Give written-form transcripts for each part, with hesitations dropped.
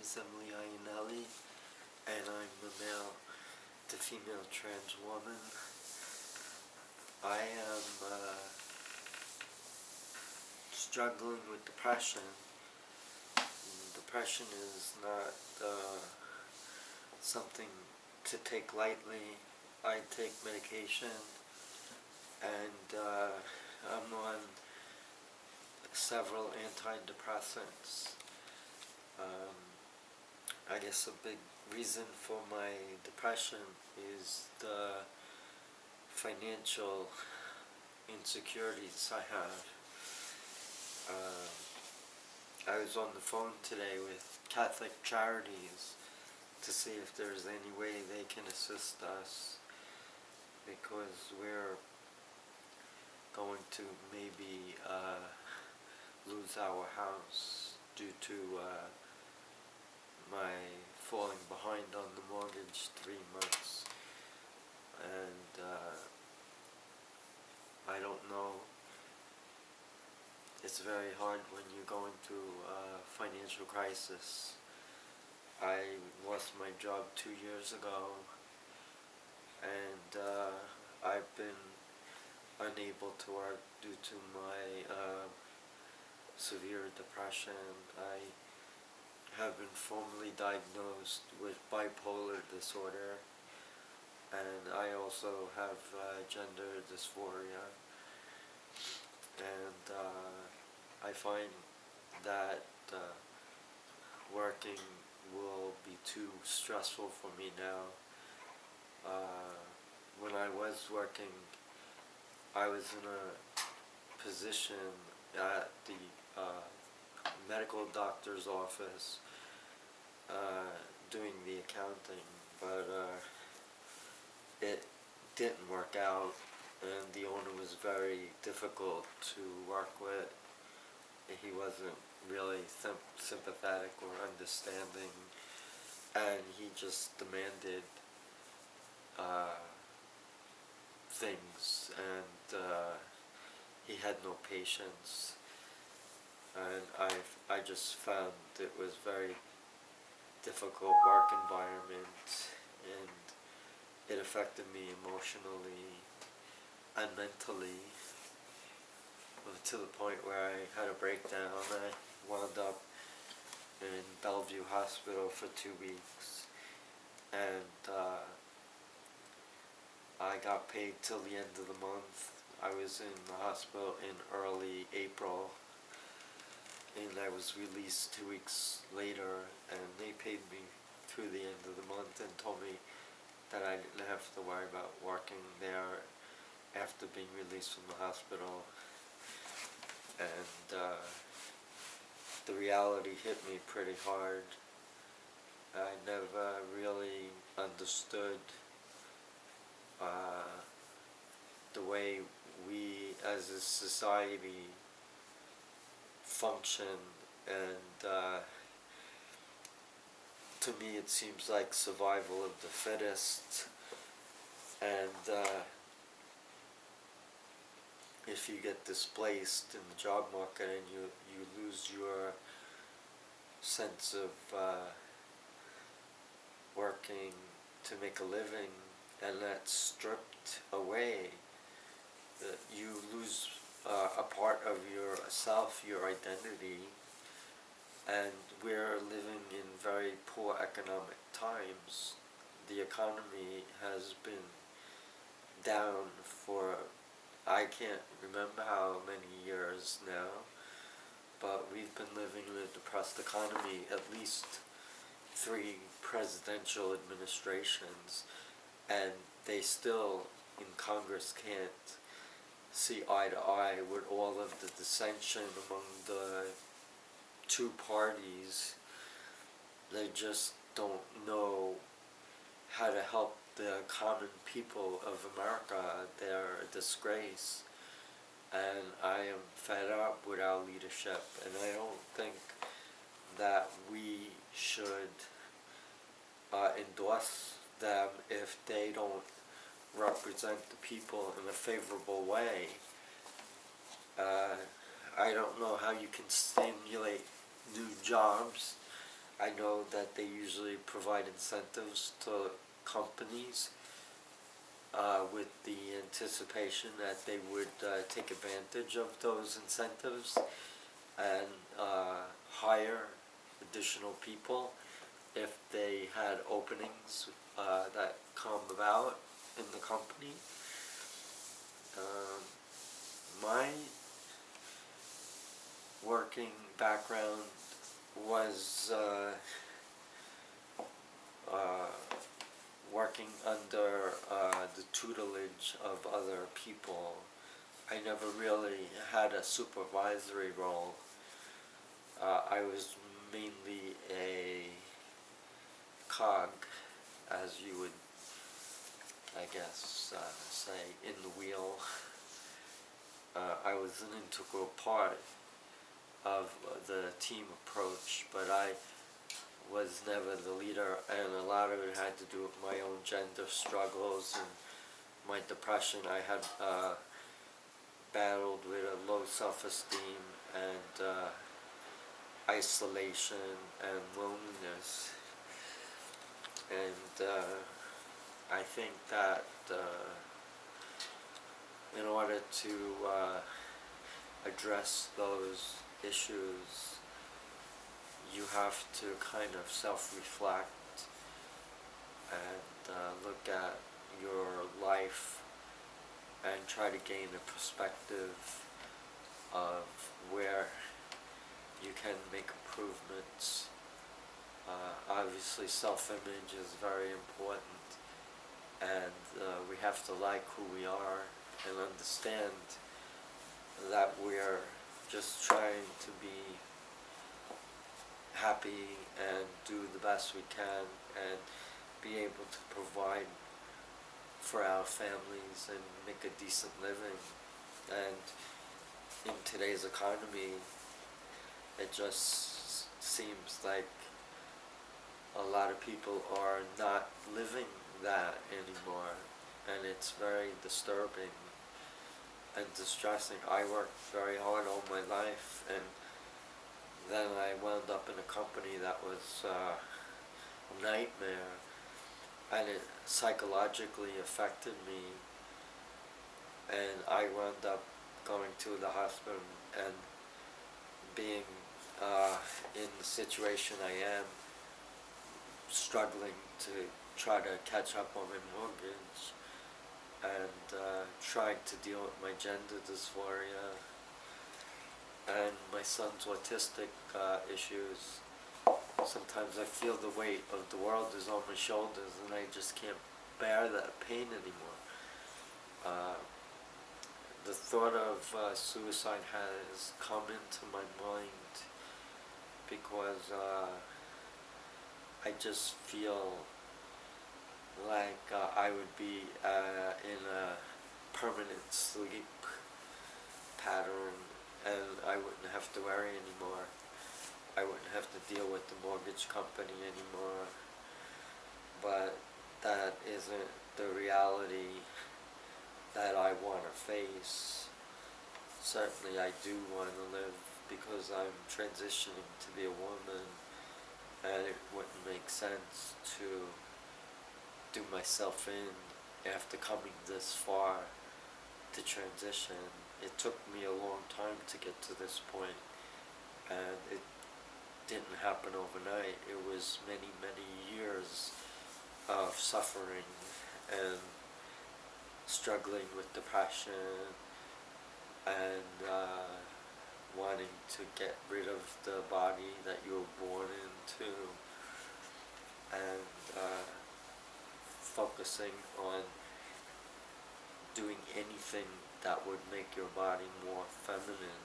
is Iannielli, and I'm a male to female trans woman. I am struggling with depression. Depression is not something to take lightly. I take medication, and I'm on several antidepressants. I guess a big reason for my depression is the financial insecurities I have. I was on the phone today with Catholic Charities to see if there's any way they can assist us, because we're going to maybe lose our house due to my falling behind on the mortgage 3 months. And I don't know. It's very hard when you're going through a financial crisis. I lost my job 2 years ago, and I've been unable to work due to my severe depression. I have been formally diagnosed with bipolar disorder, and I also have gender dysphoria. And I find that working will be too stressful for me now. When I was working, I was in a position at the medical doctor's office doing the accounting, but it didn't work out, and the owner was very difficult to work with. He wasn't really sympathetic or understanding, and he just demanded things, and he had no patience, and I just found it was very difficult work environment, and it affected me emotionally and mentally, to the point where I had a breakdown. I wound up in Bellevue Hospital for 2 weeks, and I got paid till the end of the month. I was in the hospital in early April, and I was released 2 weeks later, and they paid me through the end of the month and told me that I didn't have to worry about working there after being released from the hospital. And the reality hit me pretty hard. I never really understood the way we as a society function, and to me it seems like survival of the fittest, and if you get displaced in the job market and you lose your sense of working to make a living, and that's stripped away, you lose a part of yourself, your identity. And we're living in very poor economic times. The economy has been down for, I can't remember how many years now, but we've been living in a depressed economy at least 3 presidential administrations, and they still in Congress can't see eye to eye with all of the dissension among the 2 parties. They just don't know how to help the common people of America. They're a disgrace, and I am fed up with our leadership, and I don't think that we should endorse them if they don't represent the people in a favorable way. I don't know how you can stimulate new jobs I know that they usually provide incentives to companies with the anticipation that they would take advantage of those incentives and hire additional people if they had openings that come about in the company. Um, my working background was uh, working under the tutelage of other people. I never really had a supervisory role. I was mainly a cog, as you would, I guess, say, in the wheel. I was an integral part of the team approach, but I was never the leader, and a lot of it had to do with my own gender struggles and my depression. I had battled with a low self-esteem and isolation and loneliness, and I think that in order to address those issues, you have to kind of self-reflect and look at your life and try to gain a perspective of where you can make improvements. Obviously, self-image is very important, and we have to like who we are and understand that we're just trying to be happy and do the best we can and be able to provide for our families and make a decent living. And in today's economy, it just seems like a lot of people are not living that anymore, and it's very disturbing and distressing. I worked very hard all my life, and then I wound up in a company that was a nightmare, and it psychologically affected me, and I wound up going to the hospital and being in the situation I am, struggling to try to catch up on my mortgage and trying to deal with my gender dysphoria and my son's autistic issues. Sometimes I feel the weight of the world is on my shoulders and I just can't bear that pain anymore. The thought of suicide has come into my mind because I just feel like I would be in a permanent sleep pattern, and I wouldn't have to worry anymore. I wouldn't have to deal with the mortgage company anymore. But that isn't the reality that I want to face. Certainly I do want to live because I'm transitioning to be a woman, and it wouldn't make sense to do myself in after coming this far to transition. It took me a long time to get to this point, and it didn't happen overnight. It was many, many years of suffering and struggling with depression and wanting to get rid of the body that you were born into, and focusing on doing anything that would make your body more feminine.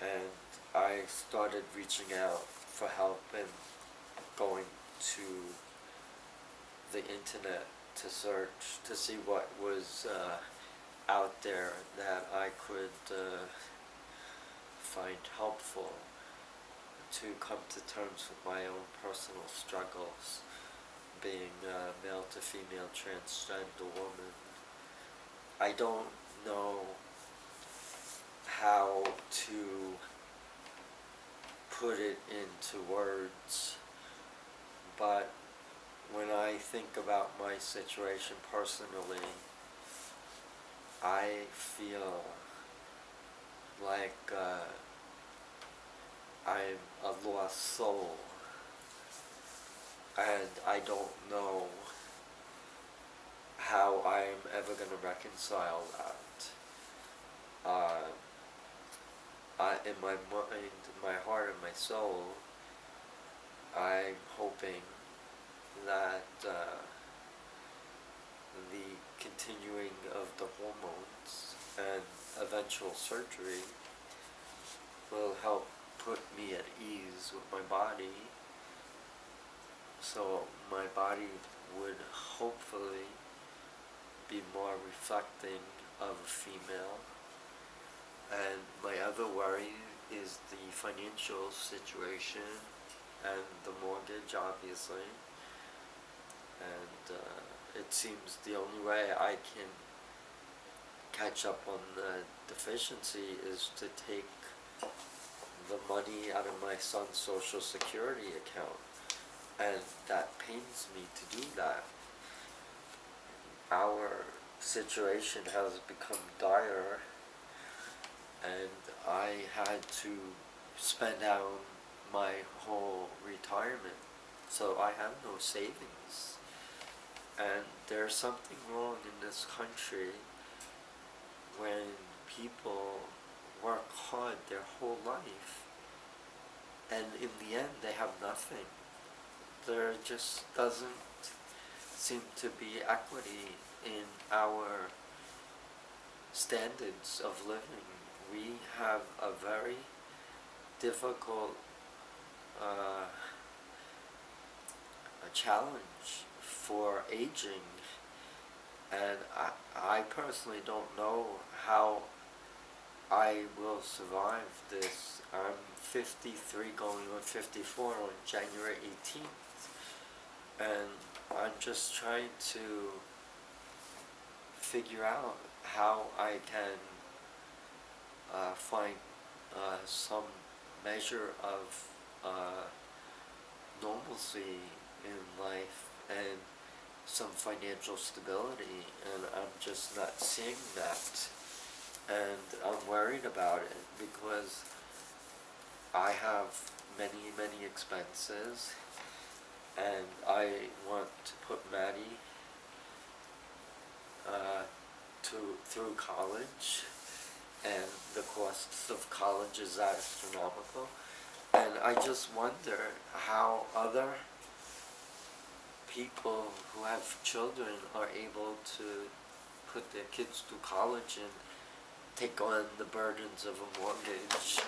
And I started reaching out for help and going to the internet to search to see what was out there that I could find helpful to come to terms with my own personal struggles, being a male to female transgender woman. I don't know how to put it into words, but when I think about my situation personally, I feel like I'm a lost soul, and I don't know how I'm ever going to reconcile that. In my mind, my heart, and my soul, I'm hoping that the continuing of the hormones and eventual surgery will help put me at ease with my body, so my body would hopefully be more reflecting of a female. And my other worry is the financial situation and the mortgage, obviously. And it seems the only way I can catch up on the deficiency is to take the money out of my son's Social Security account. And that pains me to do that. Our situation has become dire, and I had to spend out my whole retirement, so I have no savings. And there's something wrong in this country when people work hard their whole life, and in the end they have nothing. There just doesn't seem to be equity in our standards of living. We have a very difficult a challenge for aging, and I personally don't know how I will survive this. I'm 53 going on 54 on January 18th, and I'm just trying to figure out how I can find some measure of normalcy in life and some financial stability, and I'm just not seeing that. And I'm worried about it because I have many expenses, and I want to put Maddie through college, and the costs of college is astronomical. And I just wonder how other people who have children are able to put their kids through college and take on the burdens of a mortgage,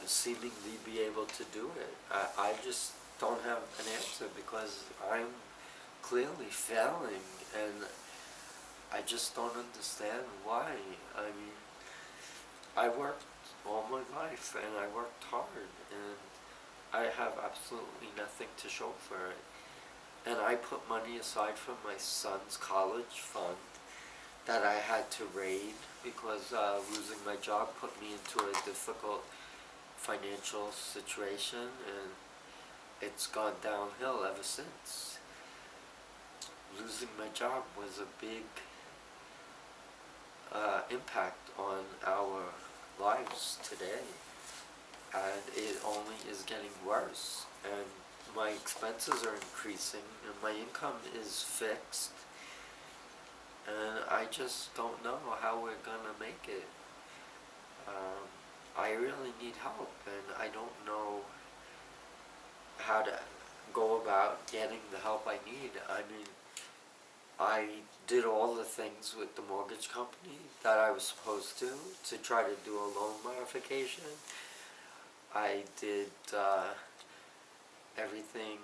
seemingly be able to do it. I just don't have an answer because I'm clearly failing, and I just don't understand why. I mean, I worked all my life, and I worked hard, and I have absolutely nothing to show for it. And I put money aside from my son's college fund that I had to raid because losing my job put me into a difficult financial situation, and it's gone downhill ever since. Losing my job was a big impact on our lives today, and it only is getting worse, and my expenses are increasing, and my income is fixed, and I just don't know how we're gonna make it. I really need help, and I don't know how to go about getting the help I need. I mean, I did all the things with the mortgage company that I was supposed to try to do a loan modification. I did everything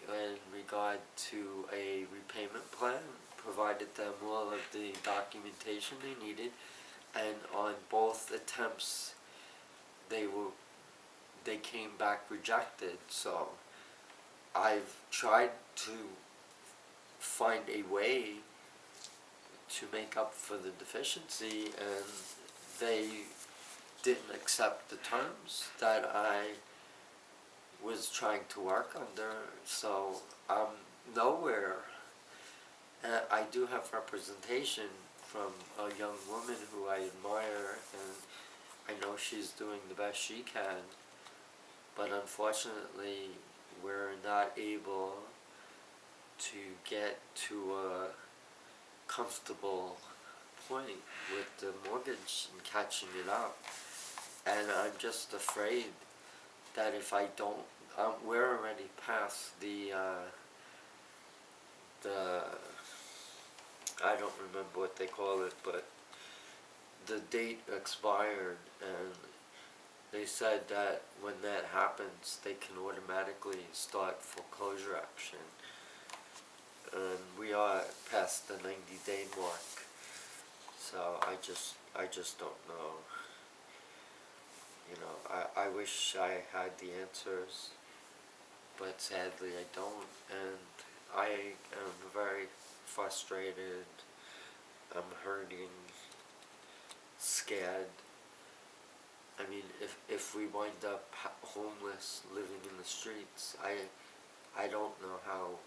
in regard to a repayment plan, provided them all of the documentation they needed, and on both attempts they came back rejected. So I've tried to find a way to make up for the deficiency, and they didn't accept the terms that I was trying to work under, so I'm nowhere. And I do have representation from a young woman who I admire, and I know she's doing the best she can, but unfortunately we're not able to get to a comfortable point with the mortgage and catching it up. And I'm just afraid that if I don't, we're already past the, I don't remember what they call it, but the date expired, and they said that when that happens, they can automatically start foreclosure action. And we are past the 90-day mark, so I just don't know. You know, I wish I had the answers, but sadly I don't, and I am very frustrated. I'm hurting, scared. I mean, if we wind up homeless, living in the streets, I don't know how.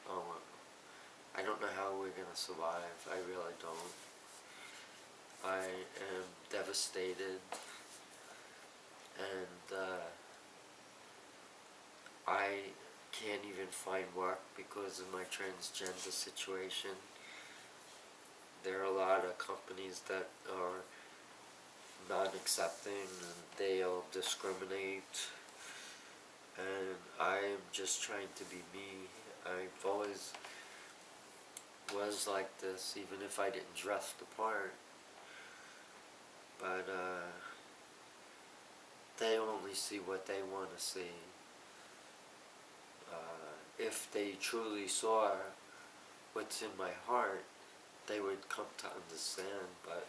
I don't know how we're gonna survive. I really don't. I am devastated, and I can't even find work because of my transgender situation. There are a lot of companies that are not accepting, and they'll discriminate, and I'm just trying to be me. I've always was like this, even if I didn't dress the part, but they only see what they want to see. If they truly saw what's in my heart, they would come to understand, but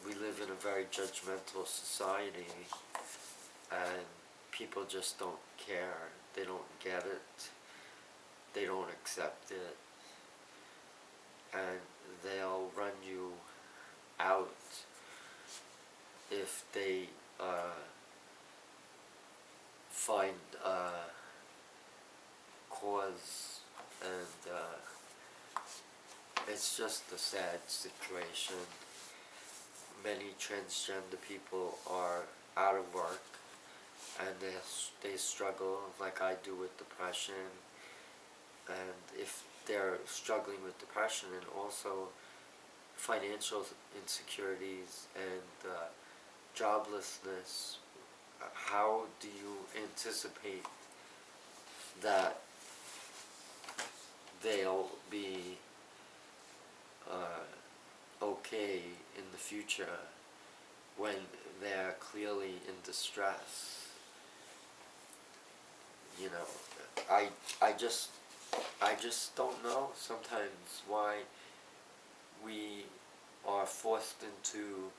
we live in a very judgmental society, and people just don't care. They don't get it. They don't accept it. And they'll run you out if they find cause, and it's just a sad situation. Many transgender people are out of work, and they struggle like I do with depression. And if they're struggling with depression and also financial insecurities and joblessness, how do you anticipate that they'll be okay in the future when they're clearly in distress? You know, I just don't know sometimes why we are forced into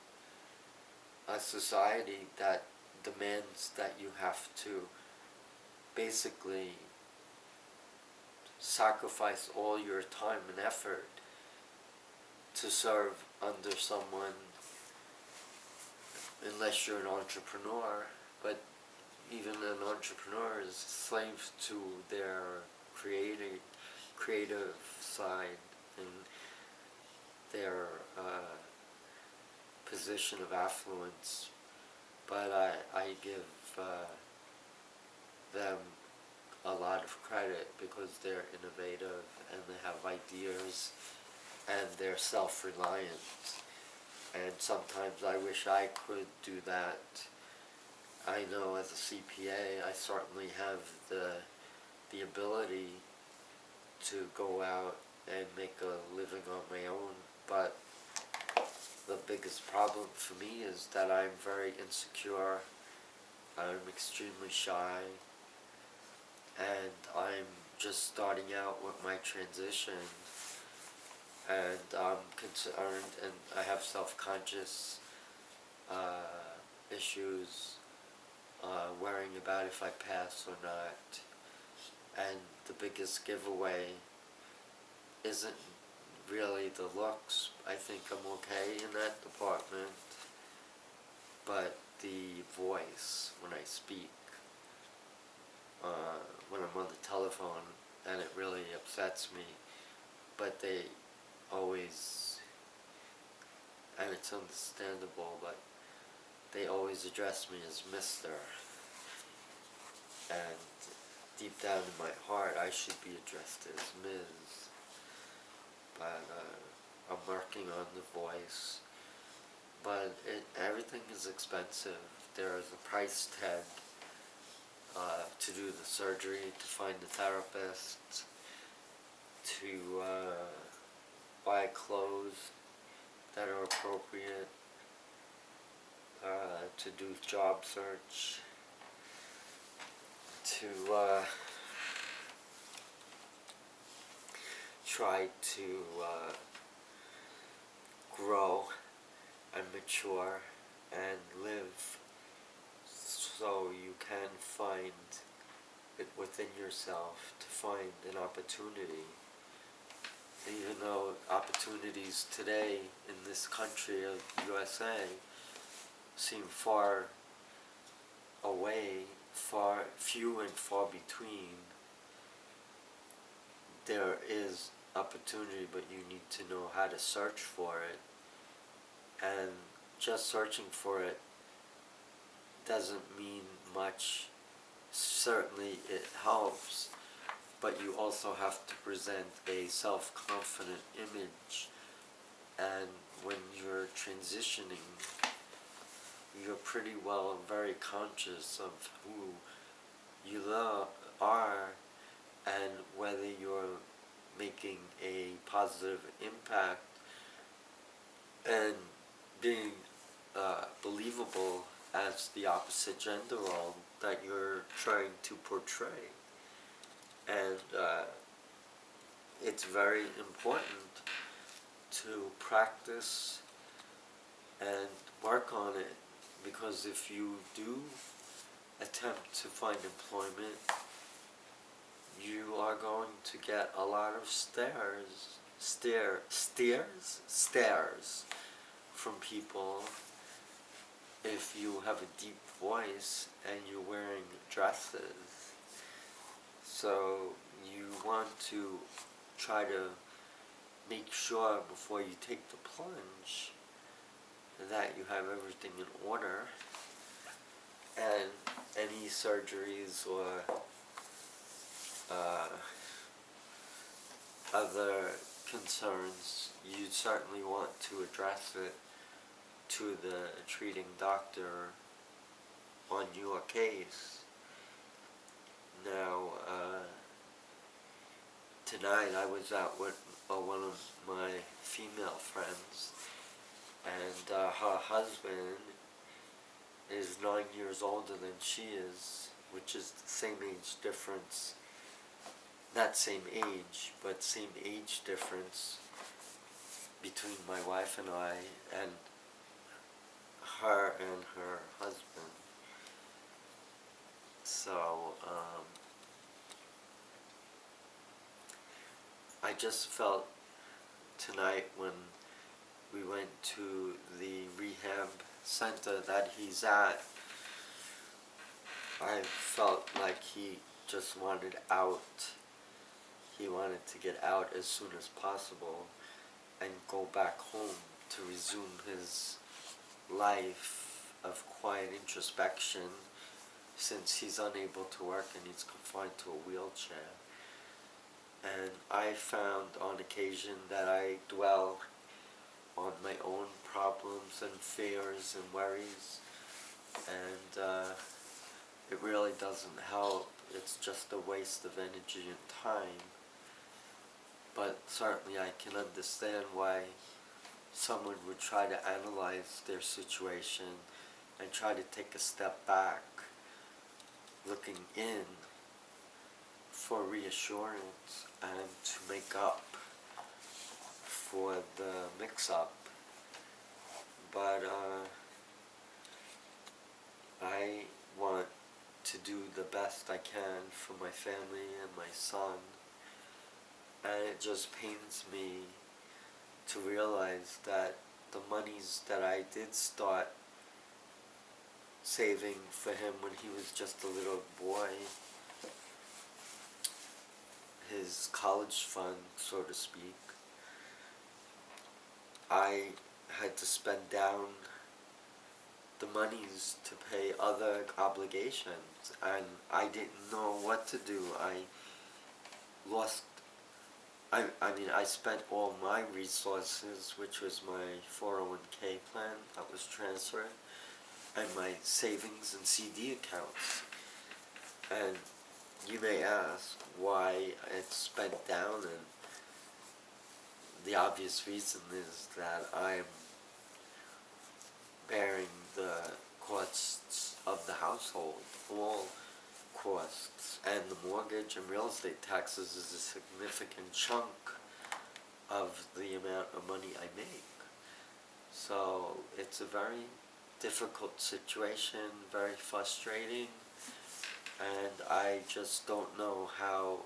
a society that demands that you have to basically sacrifice all your time and effort to serve under someone, unless you're an entrepreneur. But even an entrepreneur is slave to their creative side and their position of affluence. But I give them a lot of credit because they're innovative and they have ideas and they're self-reliant. And sometimes I wish I could do that. I know as a CPA I certainly have the ability to go out and make a living on my own, but the biggest problem for me is that I'm very insecure, I'm extremely shy, and I'm just starting out with my transition, and I'm concerned, and I have self-conscious issues, worrying about if I pass or not. And the biggest giveaway isn't really the looks. I think I'm okay in that department. but the voice when I speak, when I'm on the telephone, and it really upsets me, but they always, and it's understandable, but they always address me as Mr. And deep down in my heart, I should be addressed as Ms. But I'm working on the voice. But everything is expensive. There is a price tag to do the surgery, to find a therapist, to buy clothes that are appropriate, to do job search, to try to grow and mature and live so you can find it within yourself to find an opportunity. Even though opportunities today in this country of USA seem far away, few and far between, there is opportunity, but you need to know how to search for it. And just searching for it doesn't mean much. Certainly it helps, but you also have to present a self-confident image. And when you're transitioning, you're pretty well very conscious of who you are and whether you're making a positive impact and being believable as the opposite gender role that you're trying to portray. And it's very important to practice and work on it, because if you do attempt to find employment, you are going to get a lot of stares from people if you have a deep voice and you're wearing dresses. So you want to try to make sure before you take the plunge that you have everything in order, and any surgeries or other concerns, you certainly want to address it to the treating doctor on your case. Now, tonight I was out with one of my female friends, and her husband is 9 years older than she is, which is the same age difference. Not same age, but same age difference between my wife and I, and her and her husband. So, I just felt tonight when we went to the rehab center that he's at, I felt like he just wanted out. He wanted to get out as soon as possible and go back home to resume his life of quiet introspection, since he's unable to work and he's confined to a wheelchair. And I found on occasion that I dwell on my own problems and fears and worries, and it really doesn't help. It's just a waste of energy and time. But certainly I can understand why someone would try to analyze their situation and try to take a step back, looking in for reassurance and to make up for the mix-up. But I want to do the best I can for my family and my son, and it just pains me to realize that the monies that I did start saving for him when he was just a little boy, his college fund, so to speak. I had to spend down the monies to pay other obligations, and I didn't know what to do. Lost, I spent all my resources, which was my 401k plan that was transferred, and my savings and CD accounts. And you may ask why it's spent down, and the obvious reason is that I'm bearing the costs of the household, all costs, and the mortgage and real estate taxes is a significant chunk of the amount of money I make. So it's a very difficult situation, very frustrating, and I just don't know how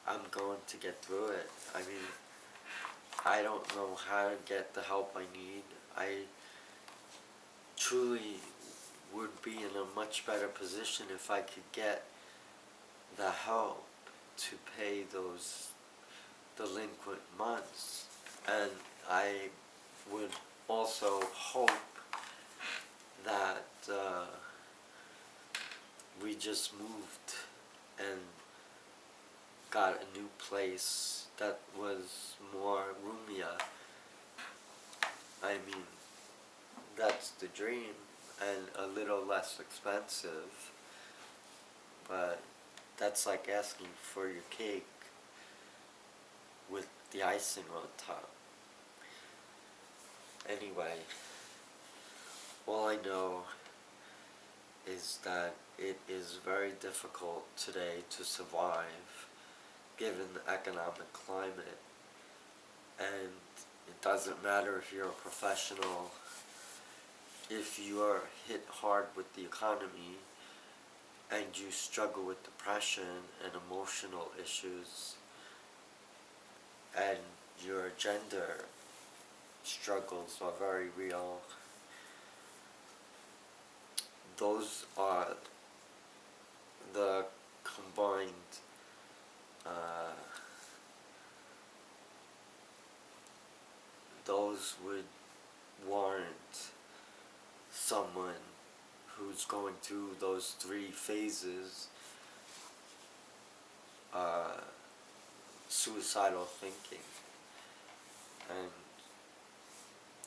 I'm going to get through it. I mean, I don't know how to get the help I need. I truly would be in a much better position if I could get the help to pay those delinquent months. And I would also hope that we just moved and got a new place that was more roomier. I mean, that's the dream, and a little less expensive, but that's like asking for your cake with the icing on top. Anyway, all I know is that it is very difficult today to survive given the economic climate, and it doesn't matter if you're a professional. If you are hit hard with the economy and you struggle with depression and emotional issues, and your gender struggles are very real, those are the combined those would warrant someone who's going through those three phases, suicidal thinking. And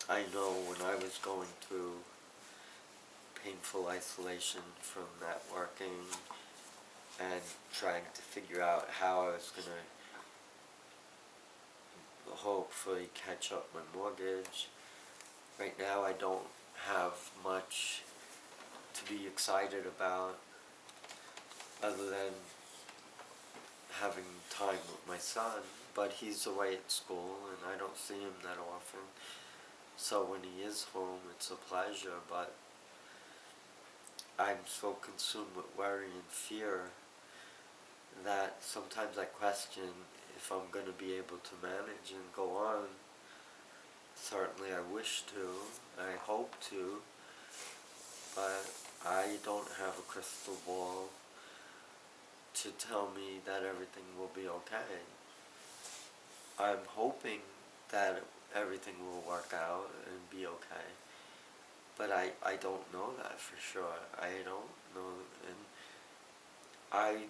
I know when I was going through painful isolation from networking and trying to figure out how I was going to hopefully catch up my mortgage. Right now I don't have much to be excited about other than having time with my son, but he's away at school and I don't see him that often. So when he is home, it's a pleasure, but I'm so consumed with worry and fear that sometimes I question if I'm going to be able to manage and go on. Certainly I wish to, I hope to, but I don't have a crystal ball to tell me that everything will be okay. I'm hoping that everything will work out and be okay, but I don't know that for sure. I don't know, and I